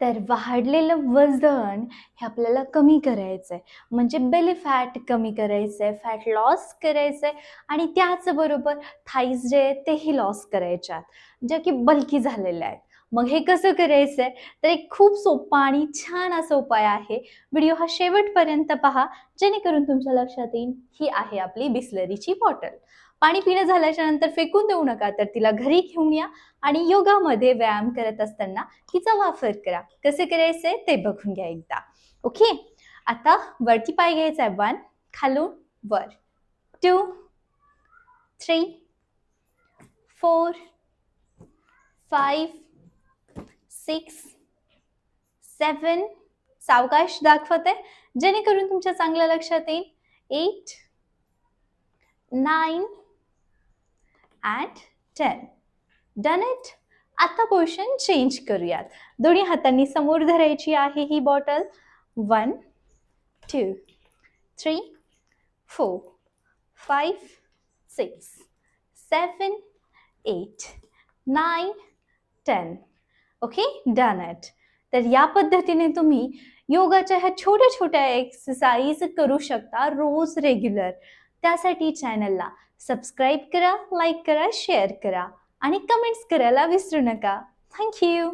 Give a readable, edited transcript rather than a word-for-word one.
तर वाढलेलं वजन हे आपल्याला कमी करायचं आहे. म्हणजे बेली फॅट कमी करायचं आहे, फॅट लॉस करायचं आहे आणि त्याचबरोबर थाईज जे आहेत तेही लॉस करायच्या आहेत, ज्या की बल्की झालेल्या आहेत. मग हे कसं करायचं आहे? तर एक खूप सोपा आणि छान असा उपाय आहे. व्हिडिओ हा शेवटपर्यंत पहा, जेणेकरून तुमच्या लक्षात येईल ही आहे आपली बिसलरीची बॉटल. पाणी पिणं झाल्याच्या नंतर फेकून देऊ नका, तर तिला घरी घेऊन या आणि योगामध्ये व्यायाम करत असताना तिचा वापर करा. कसे करायचे ते बघून घ्या एकदा. ओके. आता वरती पाय घ्यायचा आहे. 1 खालून वर, 2 3 4 5 6 7 सावकाश दाखवते जेणेकरून तुमच्या चांगल्या लक्षात येईल. 8 9 and 10. Done it. आता पोझिशन चेंज करूयात. दोन्ही हातांनी समोर धरायची आहे ही बॉटल. 1 2 3 4 5 6 7 8 9 10. Okay, done it. तर या पद्धतीने तुम्ही योगाच्या ह्या छोट्या छोट्या एक्सरसाइज करू शकता रोज रेग्युलर. त्यासाठी चॅनलला सबस्क्राईब करा, लाईक करा, शेअर करा आणि कमेंट्स करायला विसरू नका. थँक्यू.